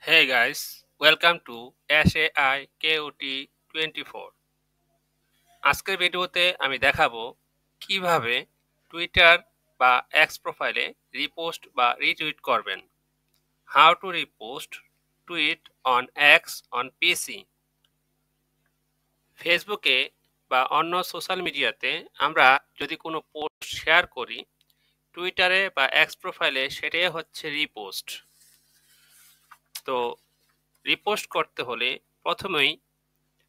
Hey guys, welcome to SAI KOT 24। আজকের ভিডিওতে আমি দেখাবো কিভাবে টুইটার বা এক্স প্রোফাইলে রিপোস্ট বা রিটুইট করবেন। How to repost tweet on X on PC. ফেসবুকে বা অন্য সোশ্যাল মিডিয়াতে আমরা যদি কোনো পোস্ট শেয়ার করি, টুইটারে বা এক্স প্রোফাইলে সেটাই হচ্ছে রিপোস্ট। তো রিপোস্ট করতে হলে প্রথমেই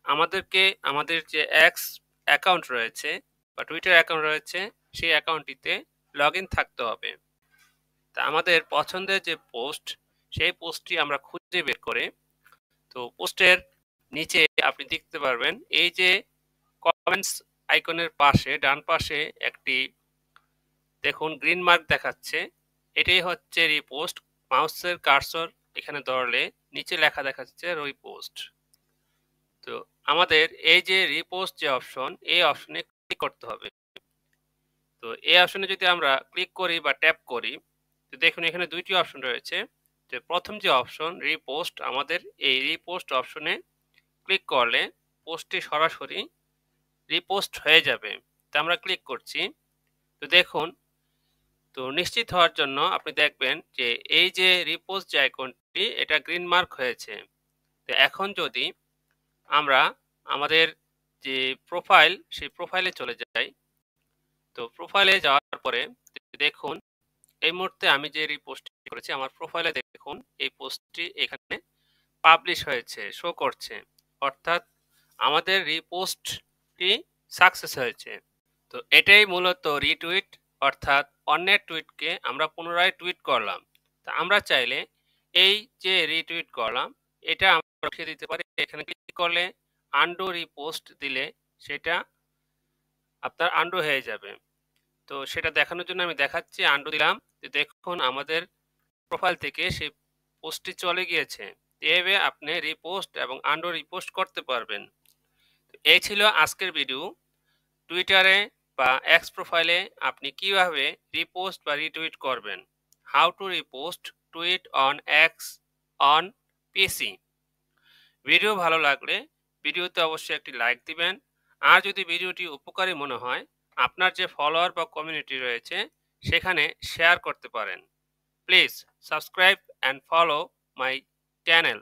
আমাদেরকে আমাদের যে এক্স অ্যাকাউন্ট রয়েছে বা টুইটার অ্যাকাউন্ট রয়েছে সেই অ্যাকাউন্টটিতে লগ ইন থাকতে হবে। তা আমাদের পছন্দের যে পোস্ট সেই পোস্টটি আমরা খুঁজে বের করে, তো পোস্টের নিচে আপনি দেখতে পারবেন এই যে কমেন্টস আইকনের পাশে ডান পাশে একটি দেখুন গ্রিন মার্ক দেখাচ্ছে, এটাই হচ্ছে রিপোস্ট। মাউসের কার্সর এখানে ধরলে নিচে লেখা দেখাচ্ছে রিপোস্ট। তো আমাদের এই যে রিপোস্ট যে অপশন, এই অপশনে ক্লিক করতে হবে। তো এই অপশনে যদি আমরা ক্লিক করি বা ট্যাপ করি, তো দেখুন এখানে দুইটি অপশন রয়েছে। তো প্রথম যে অপশন রিপোস্ট, আমাদের এই রিপোস্ট অপশনে ক্লিক করলে পোস্টটি সরাসরি রিপোস্ট হয়ে যাবে। তো আমরা ক্লিক করছি। তো দেখুন, তো নিশ্চিত হওয়ার জন্য আপনি দেখবেন যে এই যে রিপোস্ট যে আইকনটি এটা গ্রিন মার্ক হয়েছে। তো এখন যদি আমরা আমাদের যে প্রোফাইল সেই প্রোফাইলে চলে যাই, তো প্রোফাইলে যাওয়ার পরে দেখুন এই মুহূর্তে আমি যে রিপোস্টটি করেছি আমার প্রোফাইলে দেখুন এই পোস্টটি এখানে পাবলিশ হয়েছে, শো করছে, অর্থাৎ আমাদের রিপোস্টটি সাকসেস হয়েছে। তো এটাই মূলত রিটুইট, অর্থাৎ অন্যের টুইটকে আমরা পুনরায় টুইট করলাম। তা আমরা চাইলে এই যে রিটুইট করলাম এটা আমরা রেখে দিতে পারি। এখানে ক্লিক করলে আন্ডু রিপোস্ট দিলে সেটা আপনার আন্ডু হয়ে যাবে। তো সেটা দেখানোর জন্য আমি দেখাচ্ছি, আন্ডু দিলাম। দেখুন আমাদের প্রোফাইল থেকে সেই পোস্টটি চলে গিয়েছে। এভাবে আপনি রিপোস্ট এবং আন্ডু রিপোস্ট করতে পারবেন। এই ছিল আজকের ভিডিও। টুইটারে বা এক্স প্রোফাইলে আপনি কিভাবে রিপোস্ট বা রিটুইট করবেন। How to repost tweet on X on PC. Video ভালো লাগলে ভিডিওতে অবশ্যই একটি লাইক দিবেন। আর যদি ভিডিওটি উপকারী মনে হয়, আপনার যে ফলোয়ার বা কমিউনিটি রয়েছে সেখানে শেয়ার করতে পারেন। Please subscribe and follow my channel.